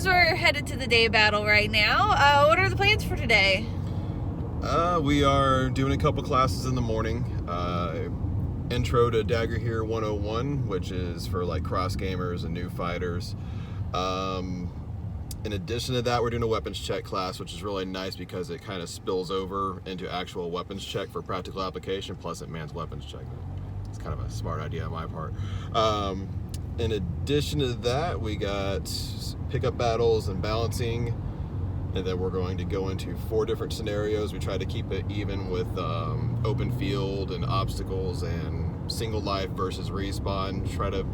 guys, we're headed to the Daybattle right now. What are the plans for today? We are doing a couple classes in the morning. Intro to Dagorhir 101, which is for like cross gamers and new fighters. In addition to that, we're doing a weapons check class, which is really nice because it kind of spills over into actual weapons check for practical application, plus it mans weapons check. It's kind of a smart idea on my part. In addition to that, we got pickup battles and balancing, and then we're going to go into 4 different scenarios. We try to keep it even with open field and obstacles and single life versus respawn. Try to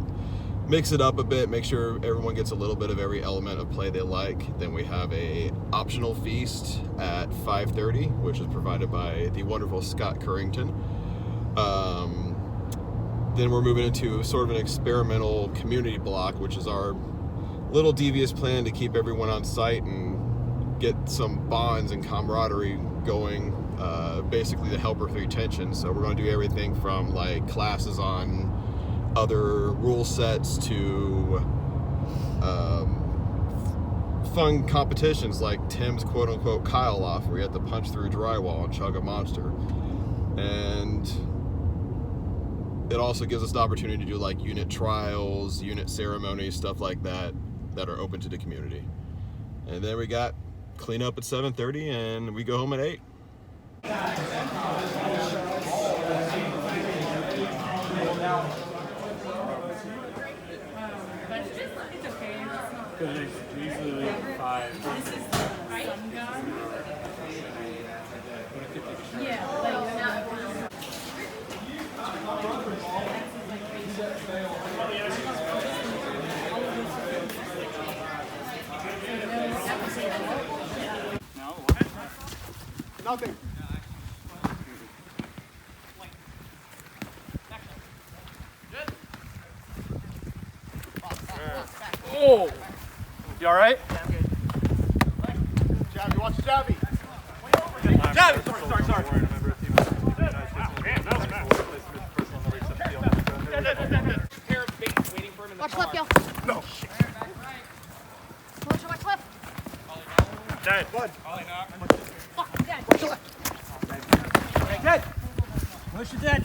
mix it up a bit, make sure everyone gets a little bit of every element of play they like. Then we have a optional feast at 5:30, which is provided by the wonderful Scott Currington. Then we're moving into sort of an experimental community block, which is our little devious plan to keep everyone on site and get some bonds and camaraderie going, basically to help with retention. So we're going to do everything from like classes on other rule sets to fun competitions like Tim's quote-unquote Kyle off, where you have to punch through drywall and chug a monster. And it also gives us the opportunity to do like unit trials, unit ceremonies, stuff like that are open to the community. And then we got clean up at 7:30 and we go home at 8. It's okay. Because it's usually like 5. This is the sun god. Yeah, like no. Nothing. Oh! You alright? Yeah, I'm good. Jabby, watch the Jabby. Jabby! Sorry. Watch left, yo. No. Shit. Militia, watch left. Dead. Bud. Fuck, I'm dead. Watch the left. Dead! Militia dead!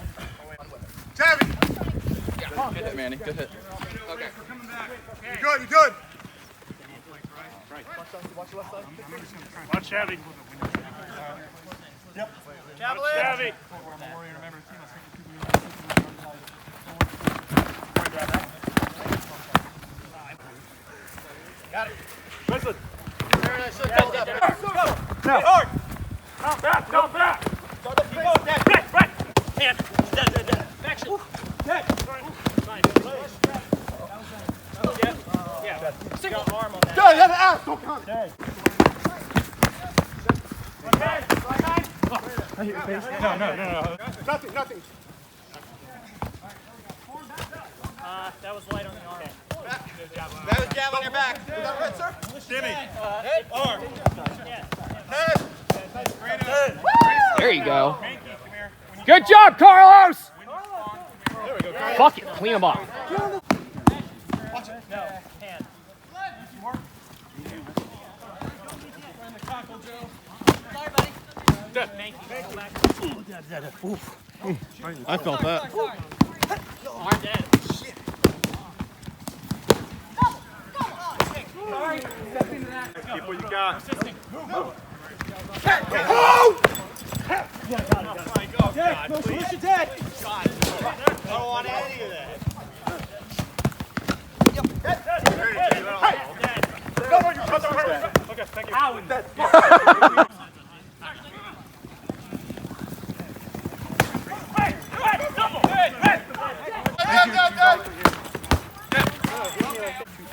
Jabby. Good hit, Manny. Good hit. Okay. You're good. Watch the left side. Watch Shabby. Yep. Shabby! Got it. Listen! No. Hard. Come back! Keep going. Dead! Right! Hand! Dead! Action! Dead! Yeah. Stick an arm on that. Dead. Have an ass. Don't count. Dead. No. Nothing. That was light on the arm. That was jab on your back. Was that right, sir? Jimmy! Arm. Head. There you go. Good job, Carlos! There we go. Fuck it. Clean them up. Watch it. No. Hand. Dead. I felt that. Arm dead. Sorry. Step into that. Keep what you got. Oh! Dead. Militia dead. I don't want any of that. Okay, thank you. Ow, dead. Hey,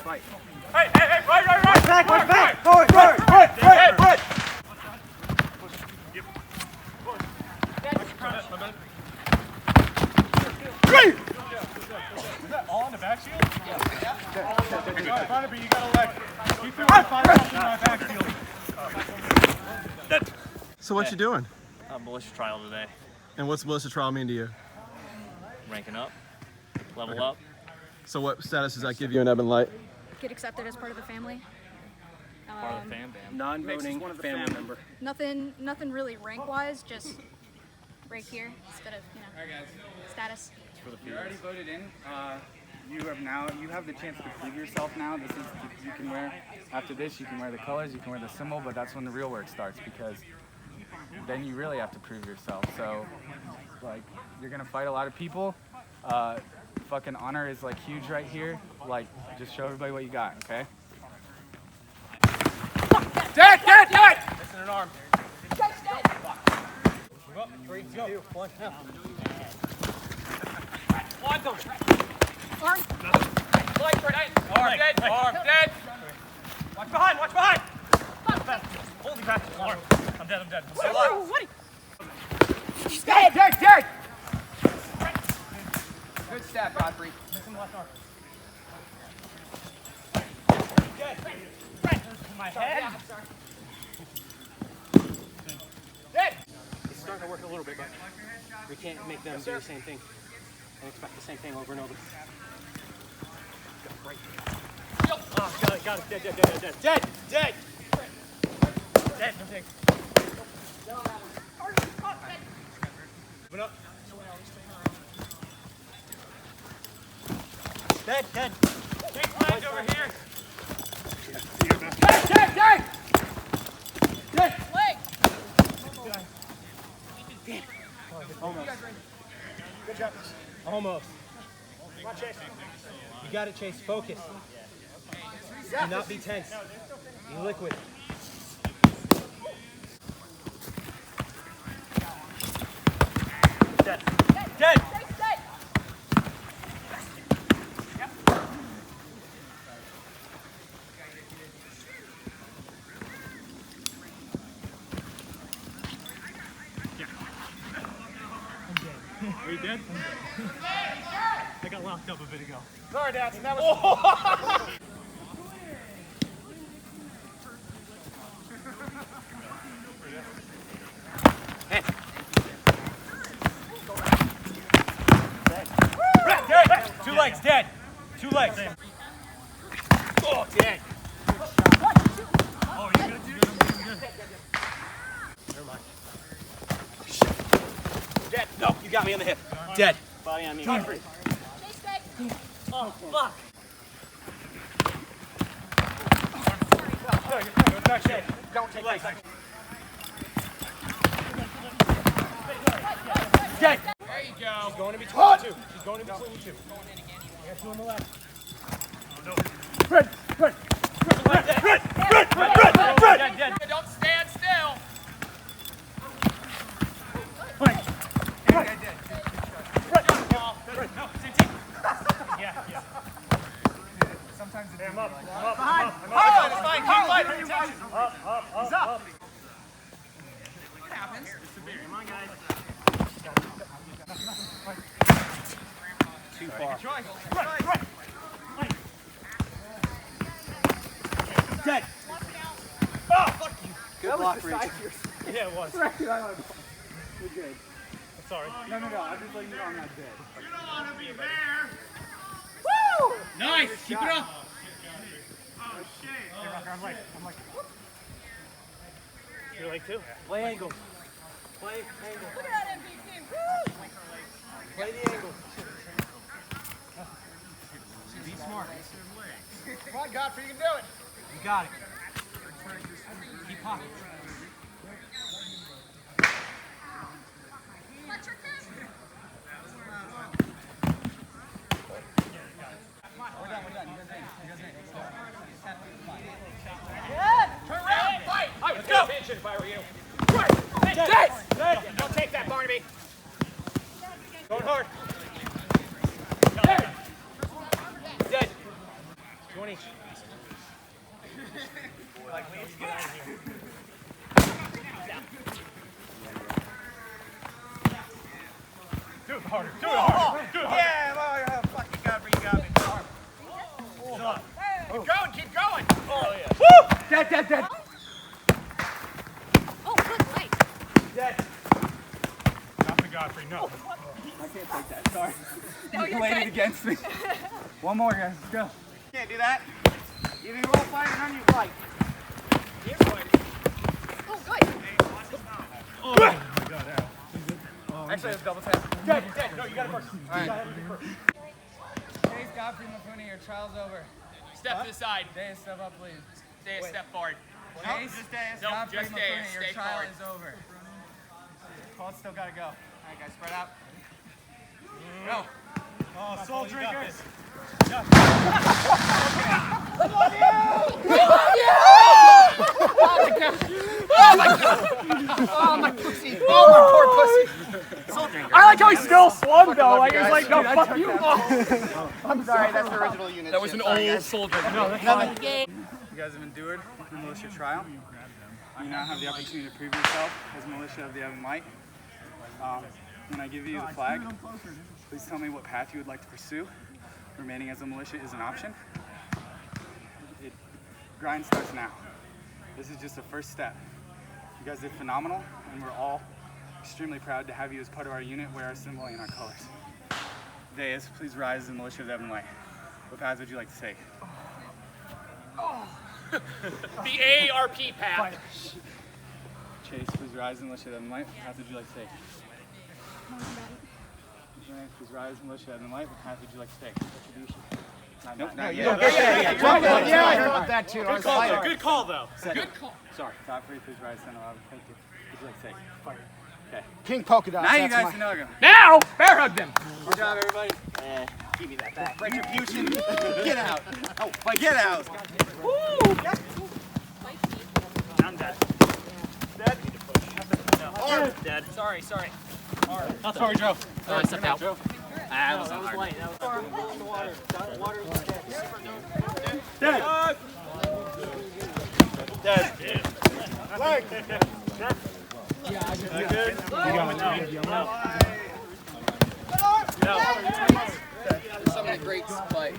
right. Back. Right. Great. Is that all on the back shield? Yeah. In front of me, you gotta like, keep your fire up in my back shield. So what you doing? Militia trial today. And what's militia trial mean to you? Ranking up, level up. So what status does that give you in Ebon Light? Get accepted as part of the family. Part of the fam bam. Non-voting family member. Nothing really rank-wise, just right here instead of, you know, status. You already voted in. You have the chance to prove yourself now. This is you can wear after this. You can wear the colors. You can wear the symbol. But that's when the real work starts, because then you really have to prove yourself. So, like, you're gonna fight a lot of people. Fucking honor is like huge right here. Like, just show everybody what you got, okay? Dead! Missing an arm. Move up. 3, 2, 1, now. One, go. Arm. Arm dead! Arm dead! Watch behind, watch behind. Holy back. Arm. I'm dead. Stay alive. Dead! Good stab, Godfrey. Missing left arm. Dead. My head. Dead! It's starting to work a little bit, but we can't make them do the same thing and expect the same thing over and over. Oh, got it. Dead. Dead. Don't take. Open up. Dead. Take flags over here. Dead! Leg. Almost. Good job. Almost. Come on, Chase. You got it, Chase. Focus. Do not be tense. Be liquid. Dead. Are you dead? I got locked up a bit ago. Sorry, Dad. That was. Dead. 2 legs. Dead. 2 legs. Oh, dead. Oh, you're good. Never mind. Dead. No, you got me in the hip. Dead. Body on me. Oh, fuck. Don't take legs. Dead. There you go. She's going in between you two. She's going in between you two. You got 2 on the left. Red! Dead. Don't stand still! Yeah. Sometimes it's I'm up. It's fine. Keep fighting. He's up. What happens? Come on, guys. Too far. Right. Dead. Oh, fuck you. good block, Reach. Yeah, it was. You're good. Sorry. No. I'm just letting you know I'm not dead. You don't want to be there. Woo! Nice. Keep it up. Oh shit. I'm like. Your leg too? Play angle. Play angle. Look at that MVP. Woo! Play the angle. Be smart. Come on, Godfrey, you can do it. You got it. Keep pocket. Turn around. Fight. I would pay attention if I were you. Don't take that, Barnaby. Going hard. Dead. 20. Let's get out of here. Do it harder. Yeah, well, fucking Godfrey, you got me. Keep going. Oh, yeah. Dead. Oh, good light. Dead. Not the Godfrey, no. I can't take that. Sorry. No, You you're played good. it against me. One more, guys. Let's go. Can't do that. Either you won't fight or none of you fight. Oh, good. Actually, it's double tap. Dead. No, you got it first. All right. Today's Godfrey Mafuni, your trial's over. Step to the side. Day, step up, please. Stay a step forward. Chase, Nope, Godfrey just stay. Mafuni, your Stay trial forward. is over. Paul's still gotta go. All right, guys, spread out. Go. Oh, soul drinkers. Oh, my pussy. Oh, my poor pussy. I like how he still swung though. Like he's like, no, fuck you. I'm sorry, that's the original unit. That was an old soldier. No, that's fine. You guys have endured the militia trial. You now have the opportunity to prove yourself as militia of the Ebon Light. When I give you the flag, please tell me what path you would like to pursue. Remaining as a militia is an option. Grind starts now. This is just the first step. You guys did phenomenal, and we're all extremely proud to have you as part of our unit, wear our symbol and our colors. Deus, please rise as the militia of the Ebon Light. What path would you like to take? The AARP path. Chase, please rise and militia of the Ebon Light. What path would you like to take? Please rise and militia of the Ebon Light. What path would you like to take? Retribution. Nope. Yeah, I thought that too. Good call though. Good call though. Good call. Sorry. Top three, please rise 10 11. Thank you. What would you like to take? Fire. Okay. King Polka Dots. Now you that's guys know. Now, bear hug them. Good job, everybody. Give me that back. Retribution. Get out. Oh, get out. I'm dead. Dead. Sorry. Sorry, Joe. I stepped out. That was hard. Dead. Dead. Leg. Good. Some of the greats, but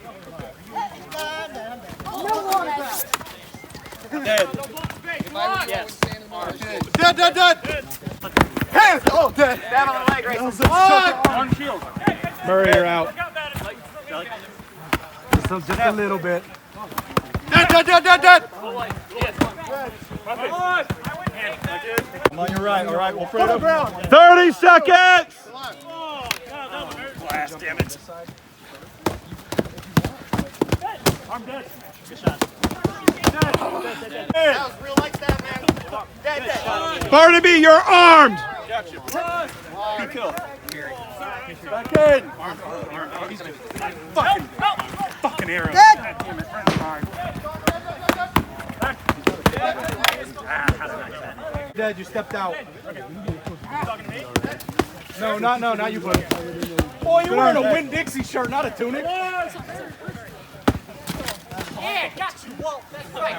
Dead. yes. Dead. Hands. Oh, dead. Stab on the leg, right? On shield. Murray, you're out. So just a little bit. Dead. I'm on your right. All right, we'll put it up. 30 seconds. Blast, damn it. I'm dead. Good shot. That was real like that, man. Dead. Barnaby, you're armed. Gotcha. Good kill. Back in. Fucking arrow. Dead, you stepped out. No, not you, buddy. Boy, you're wearing a Winn-Dixie shirt, not a tunic. Yeah, got you. Whoa, that's right.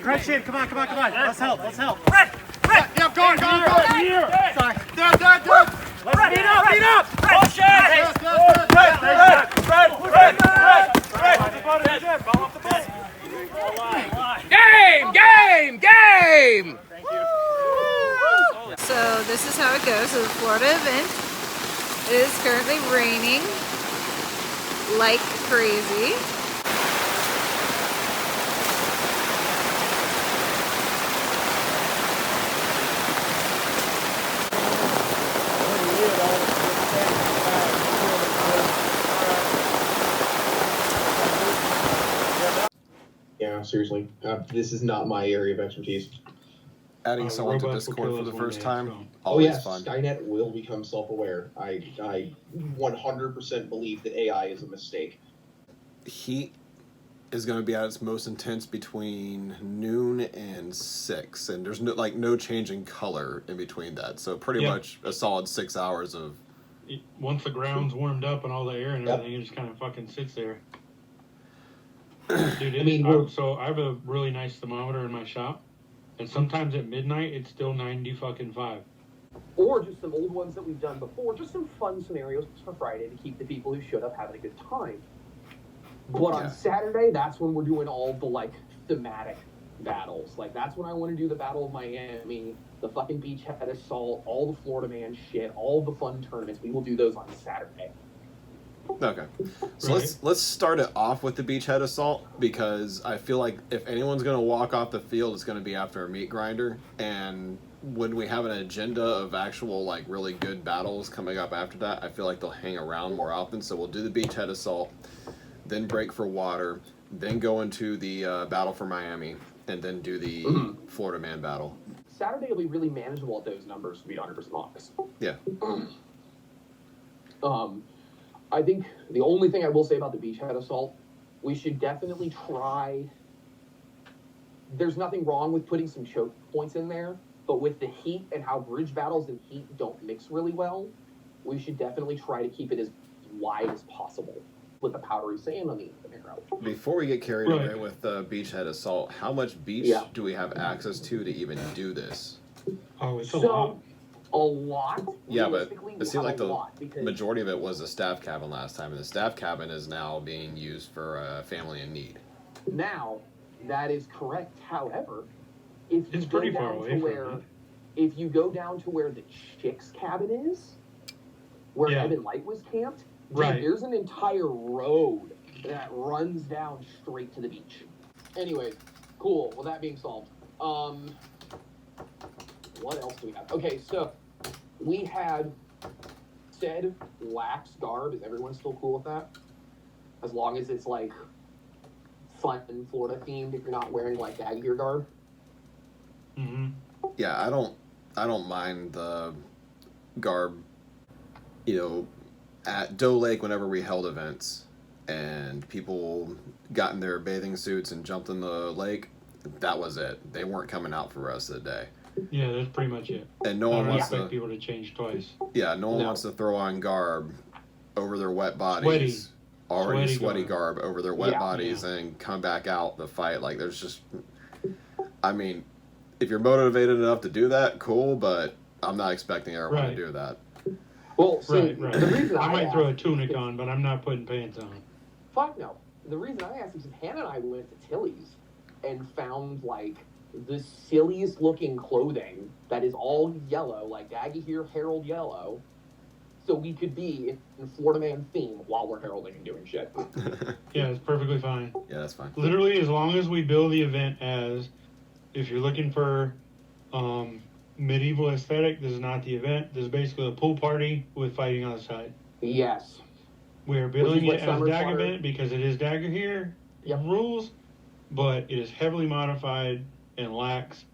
Gretchen, come on. Let's help. Red. Yeah, I'm going. Sorry. Dead. Let's beat up. Bullshit. Game. So this is how it goes. So the Florida event is currently raining like crazy. Yeah, seriously. This is not my area of expertise. Adding someone to Discord for the first time, Oh always yes, fun. Skynet will become self-aware. I 100% believe that AI is a mistake. Heat is going to be at its most intense between noon and 6, and there's no change in color in between that. So pretty much a solid 6 hours of. Once the ground's warmed up and all the air and everything, it just kind of fucking sits there. Dude, so I have a really nice thermometer in my shop, and sometimes at midnight it's still 90-fucking-5. Or just some old ones that we've done before, just some fun scenarios for Friday to keep the people who showed up having a good time. But on Saturday, that's when we're doing all the thematic battles. That's when I want to do the Battle of Miami, the fucking Beachhead Assault, all the Florida Man shit, all the fun tournaments. We will do those on Saturday. Okay, so let's start it off with the beachhead assault, because I feel like if anyone's going to walk off the field, it's going to be after a meat grinder. And when we have an agenda of actual like really good battles coming up after that, I feel like they'll hang around more often. So we'll do the beachhead assault, then break for water, then go into the battle for Miami, and then do the Florida man battle. Saturday will be really manageable at those numbers to be 100% honest. Yeah. I think the only thing I will say about the beachhead assault, we should definitely try. There's nothing wrong with putting some choke points in there, but with the heat and how bridge battles and heat don't mix really well, we should definitely try to keep it as wide as possible with the powdery sand on the arrow. Before we get carried away with the beachhead assault, how much beach do we have access to even do this? Oh, it's a lot. A lot. Yeah, but it seemed like the majority of it was a staff cabin last time, and the staff cabin is now being used for a family in need. Now, that is correct. However, if you It's go pretty down far to away from where, it. if you go down to where the chicks' cabin is, where Yeah. Ebon Light was camped, dude, Right. there's an entire road that runs down straight to the beach. Anyways, cool. Well, that being solved. What else do we have? Okay, so we had said lax garb. Is everyone still cool with that? As long as it's like fun and Florida themed. If you're not wearing like Dagorhir garb. Mm-hmm. Yeah, I don't mind the garb. You know, at Doe Lake, whenever we held events and people got in their bathing suits and jumped in the lake, that was it. They weren't coming out for the rest of the day. Yeah, that's pretty much it. And no one wants expect to people to change twice. Yeah, no one wants to throw on garb over their wet bodies. Already sweaty garb over their wet bodies and come back out the fight. Like, there's just, I mean, if you're motivated enough to do that, cool, but I'm not expecting everyone to do that. Well, see, right. the reason I might throw a asked- tunic on, but I'm not putting pants on. Fuck no. The reason I asked is because Hannah and I went to Tilly's and found like the silliest looking clothing that is all yellow, like Dagorhir Herald yellow, so we could be in Florida Man theme while we're heralding and doing shit. Yeah, it's perfectly fine. Yeah, that's fine. Literally, as long as we build the event as, if you're looking for medieval aesthetic, this is not the event. This is basically a pool party with fighting on the side. Yes. We're building what it as a Summer Dag Slaughter- event because it is Dagorhir rules, but it is heavily modified and lax,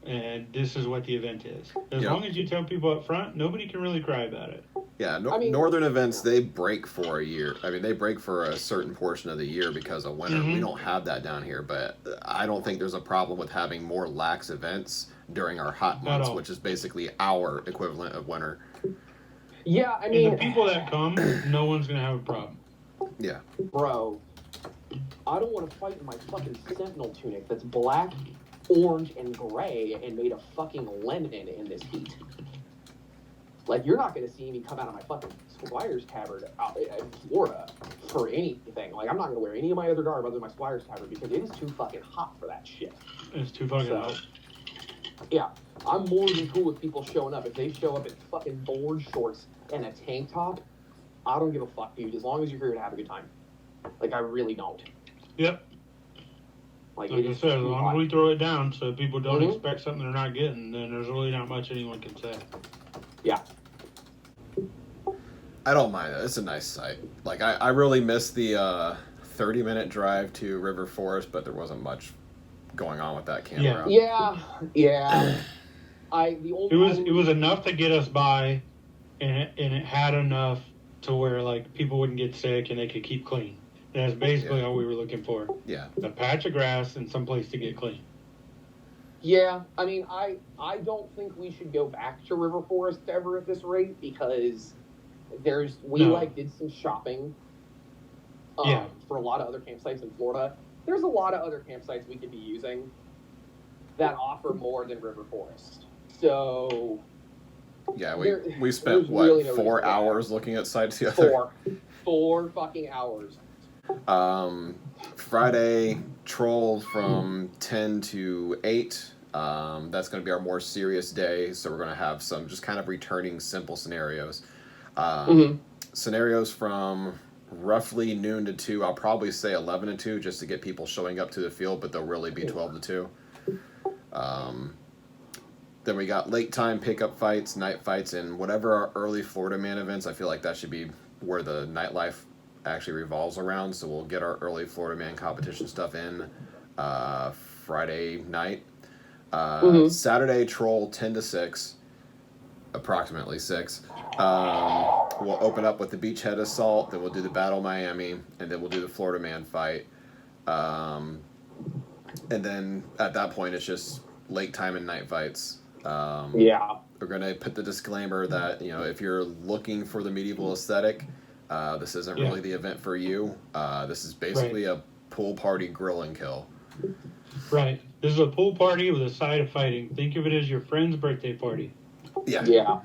and this is what the event is. As long as you tell people up front, nobody can really cry about it. Yeah, northern events, they break for a year. I mean, they break for a certain portion of the year because of winter. We don't have that down here, but I don't think there's a problem with having more lax events during our hot months, which is basically our equivalent of winter. Yeah, I mean, And the people that come, no one's going to have a problem. Yeah. Bro, I don't want to fight in my fucking Sentinel tunic that's black, orange, and gray and made of fucking linen in this heat. Like, you're not going to see me come out of my fucking Squire's tabard out in Florida for anything. Like, I'm not going to wear any of my other garb other than my Squire's tabard because it is too fucking hot for that shit. It's too fucking hot. Yeah, I'm more than cool with people showing up. If they show up in fucking board shorts and a tank top, I don't give a fuck, dude, as long as you're here to have a good time. Like, I really don't. Yep. Like I it is said, as too long hot. as we throw it down so people don't Mhm. expect something they're not getting, then there's really not much anyone can say. Yeah. I don't mind it. It's a nice site. Like, I really missed the 30-minute drive to River Forest, but there wasn't much going on with that campground. Yeah. It was enough to get us by, and it had enough to where like people wouldn't get sick and they could keep clean. And that's basically all we were looking for. Yeah. A patch of grass and some place to get clean. Yeah, I mean, I don't think we should go back to River Forest ever at this rate because we did some shopping for a lot of other campsites in Florida. There's a lot of other campsites we could be using that offer more than River Forest. So Yeah, we spent, what, really no 4 reason to hours looking at sites the other? 4 fucking hours. Friday, troll from 10 to 8. That's going to be our more serious day, so we're going to have some just kind of returning simple scenarios. Scenarios from roughly noon to 2. I'll probably say 11 to 2 just to get people showing up to the field, but they'll really be 12 to 2. Then we got late time pickup fights, night fights, and whatever our early Florida Man events. I feel like that should be where the nightlife actually revolves around. So we'll get our early Florida Man competition stuff in Friday night. Saturday Troll 10 to 6, approximately 6. We'll open up with the Beachhead Assault, then we'll do the Battle Miami, and then we'll do the Florida Man fight. And then at that point, it's just late time and night fights. Yeah. We're going to put the disclaimer that, if you're looking for the medieval aesthetic, this isn't really the event for you. This is basically a pool party grill and kill. Right. This is a pool party with a side of fighting. Think of it as your friend's birthday party. Yeah. Yeah.